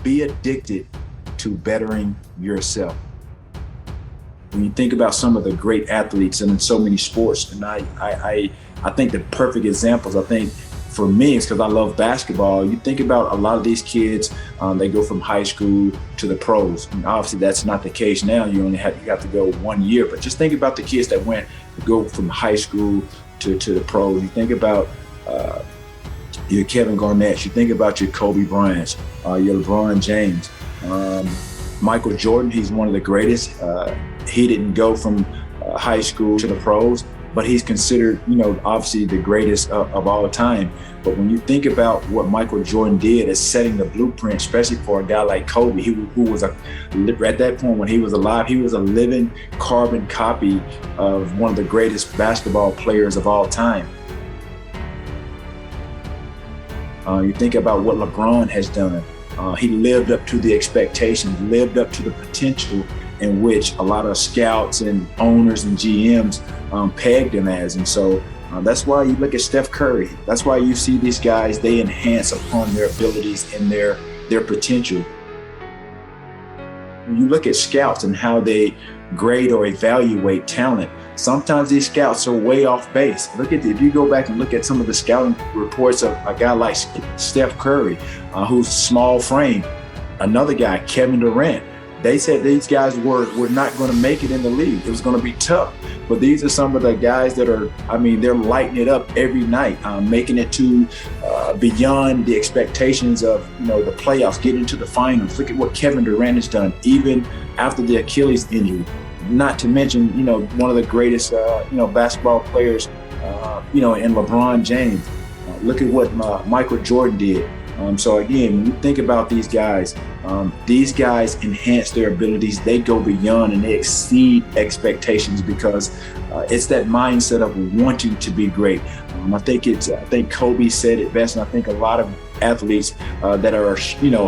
be addicted to bettering yourself. When you think about some of the great athletes and in so many sports, and I think the perfect examples, I think for me, it's because I love basketball. You think about a lot of these kids, they go from high school to the pros. And obviously that's not the case now. You have to go 1 year, but just think about the kids that go from high school to the pros. You think about your Kevin Garnett, you think about your Kobe Bryant, your LeBron James, Michael Jordan. He's one of the greatest. He didn't go from high school to the pros, but he's considered, obviously the greatest of all time. But when you think about what Michael Jordan did as setting the blueprint, especially for a guy like Kobe, who was at that point when he was alive, he was a living carbon copy of one of the greatest basketball players of all time. You think about what LeBron has done. He lived up to the expectations, lived up to the potential in which a lot of scouts and owners and GMs pegged him as. And so that's why you look at Steph Curry. That's why you see these guys, they enhance upon their abilities and their potential. When you look at scouts and how they grade or evaluate talent, sometimes these scouts are way off base. If you go back and look at some of the scouting reports of a guy like Steph Curry, who's small frame, another guy, Kevin Durant, they said these guys were not going to make it in the league. It was going to be tough. But these are some of the guys that are, they're lighting it up every night, making it to beyond the expectations of, the playoffs, getting into the finals. Look at what Kevin Durant has done, even after the Achilles injury. Not to mention, one of the greatest, basketball players, in LeBron James. Look at what Michael Jordan did. So again, when you think about these guys enhance their abilities. They go beyond and they exceed expectations because it's that mindset of wanting to be great. I think Kobe said it best, and I think a lot of athletes that are,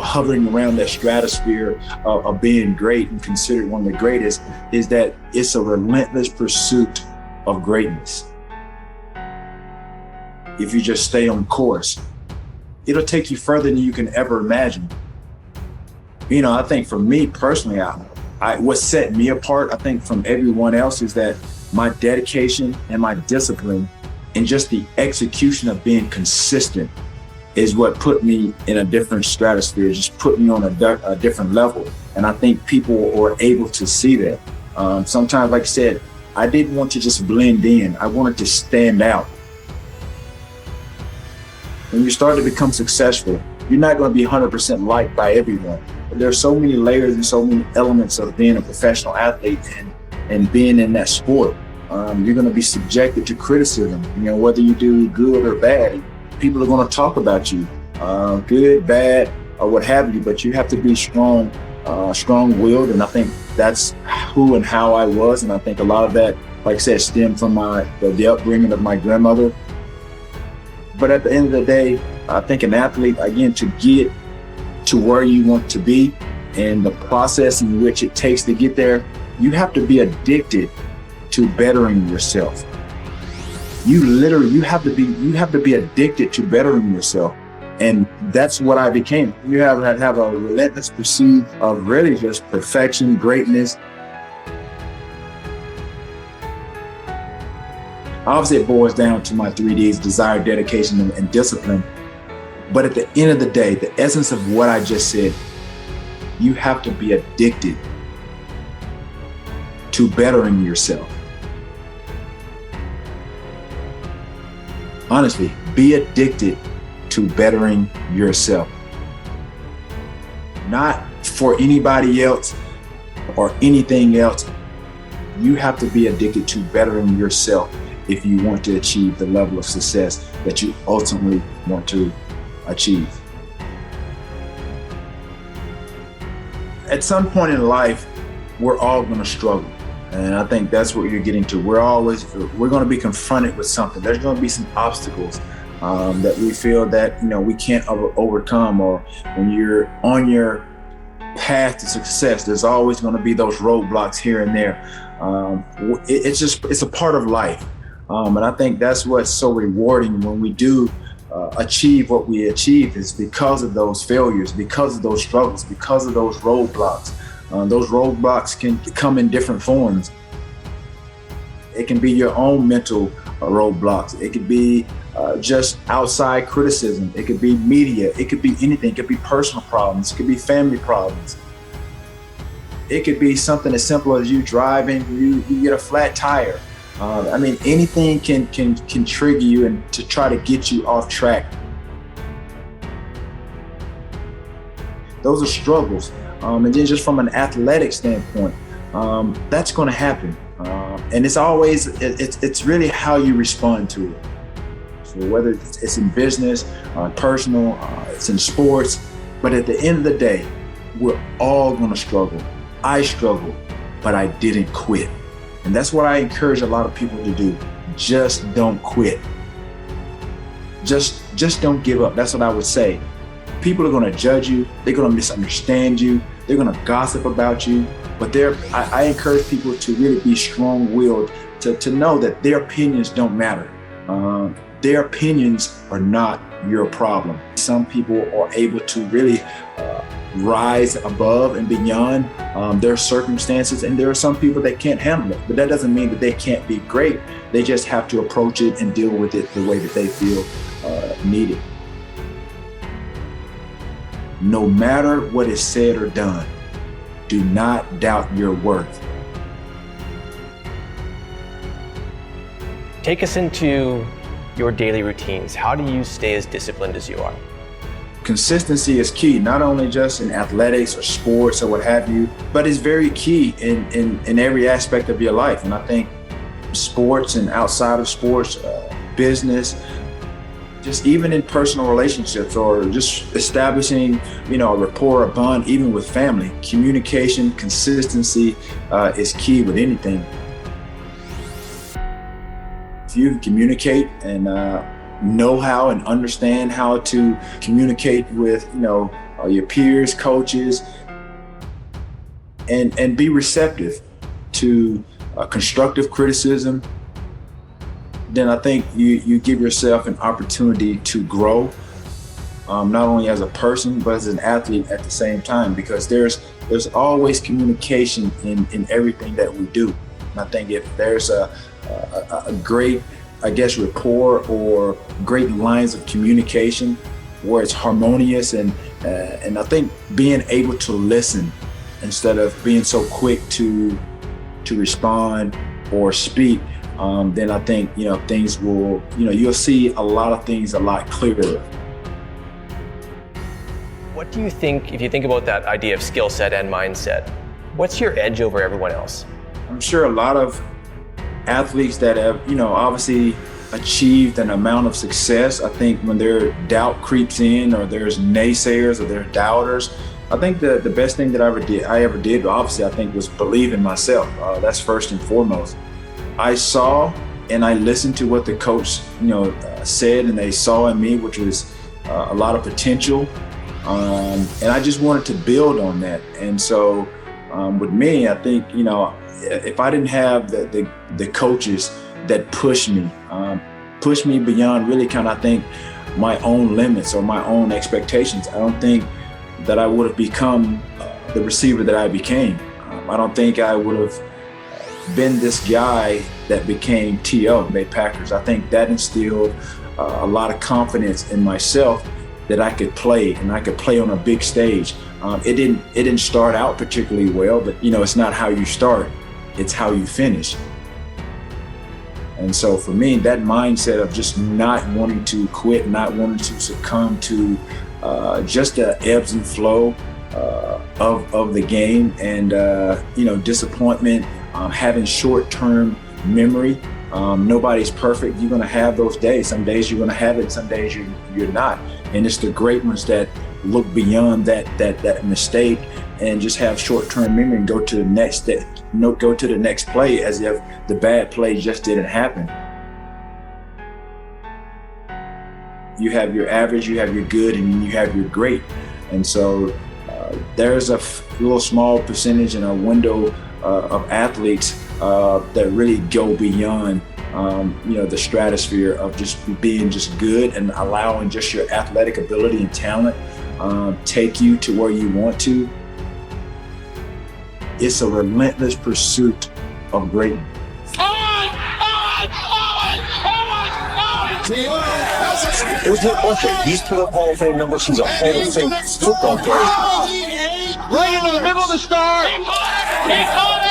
hovering around that stratosphere of being great and considered one of the greatest, is that it's a relentless pursuit of greatness. If you just stay on course, it'll take you further than you can ever imagine. I think for me personally, what set me apart, I think, from everyone else is that my dedication and my discipline and just the execution of being consistent is what put me in a different stratosphere, just put me on a different level. And I think people were able to see that. Sometimes, like I said, I didn't want to just blend in. I wanted to stand out. When you start to become successful, you're not going to be 100% liked by everyone. There are so many layers and so many elements of being a professional athlete and being in that sport. You're going to be subjected to criticism, whether you do good or bad. People are going to talk about you, good, bad, or what have you, but you have to be strong-willed, and I think that's who and how I was. And I think a lot of that, like I said, stemmed from the upbringing of my grandmother. But at the end of the day, I think an athlete, again, to get to where you want to be and the process in which it takes to get there, you have to be addicted to bettering yourself. You have to be addicted to bettering yourself. And that's what I became. You have a relentless pursuit of really just perfection, greatness. Obviously, it boils down to my 3 Ds: desire, dedication, and discipline. But at the end of the day, the essence of what I just said, you have to be addicted to bettering yourself. Honestly, be addicted to bettering yourself. Not for anybody else or anything else. You have to be addicted to bettering yourself if you want to achieve the level of success that you ultimately want to achieve. At some point in life, we're all going to struggle. And I think that's what you're getting to. We're going to be confronted with something. There's going to be some obstacles that we feel that, we can't overcome, or when you're on your path to success, there's always going to be those roadblocks here and there. It's a part of life. And I think that's what's so rewarding when we do achieve what we achieve is because of those failures, because of those struggles, because of those roadblocks. Those roadblocks can come in different forms. It can be your own mental roadblocks. It could be just outside criticism. It could be media. It could be anything. It could be personal problems. It could be family problems. It could be something as simple as you driving, you get a flat tire. Anything can trigger you and to try to get you off track. Those are struggles. And then just from an athletic standpoint, that's going to happen. And it's really how you respond to it. So whether it's in business, personal, it's in sports, but at the end of the day, we're all going to struggle. I struggled, but I didn't quit. And that's what I encourage a lot of people to do. Just don't quit. Just don't give up. That's what I would say. People are going to judge you. They're going to misunderstand you. They're going to gossip about you. But I encourage people to really be strong-willed, to know that their opinions don't matter. Their opinions are not your problem. Some people are able to really rise above and beyond their circumstances, and there are some people that can't handle it. But that doesn't mean that they can't be great. They just have to approach it and deal with it the way that they feel needed. No matter what is said or done, do not doubt your worth. Take us into your daily routines. How do you stay as disciplined as you are? Consistency is key, not only just in athletics or sports or what have you, but it's very key in every aspect of your life. And I think sports and outside of sports, business, just even in personal relationships or just establishing, a rapport, a bond, even with family, communication, consistency is key with anything. If you can communicate and know how and understand how to communicate with, your peers, coaches, and be receptive to constructive criticism, then I think you give yourself an opportunity to grow, not only as a person, but as an athlete at the same time, because there's always communication in everything that we do. And I think if there's a great, rapport or great lines of communication where it's harmonious and I think being able to listen instead of being so quick to respond or speak, then I think, things will, you'll see a lot of things a lot clearer. What do you think, if you think about that idea of skill set and mindset, what's your edge over everyone else? I'm sure a lot of athletes that have, obviously achieved an amount of success, I think when their doubt creeps in or there's naysayers or there's doubters, I think the best thing that I ever did, obviously, I think was believe in myself. That's first and foremost. I saw and I listened to what the coach, said, and they saw in me, which was a lot of potential. And I just wanted to build on that. And so with me, I think, if I didn't have the coaches that pushed me beyond really kind of, I think, my own limits or my own expectations, I don't think that I would have become the receiver that I became. I don't think I would have been this guy that became T.O. Bay Packers. I think that instilled a lot of confidence in myself that I could play and I could play on a big stage. It didn't start out particularly well, but it's not how you start, it's how you finish. And so for me, that mindset of just not wanting to quit, not wanting to succumb to just the ebbs and flow of the game and disappointment, having short-term memory. Nobody's perfect. You're going to have those days. Some days you're going to have it, some days you're not. And it's the great ones that look beyond that mistake and just have short-term memory and go to the next play as if the bad play just didn't happen. You have your average, you have your good, and you have your great. And so there's a little small percentage in a window of athletes that really go beyond the stratosphere of just being just good and allowing just your athletic ability and talent take you to where you want to. It's a relentless pursuit of greatness. It was not worth He's put up Hall of Fame numbers. He's a Hall of Fame football player. Right into the middle of the star. He caught it!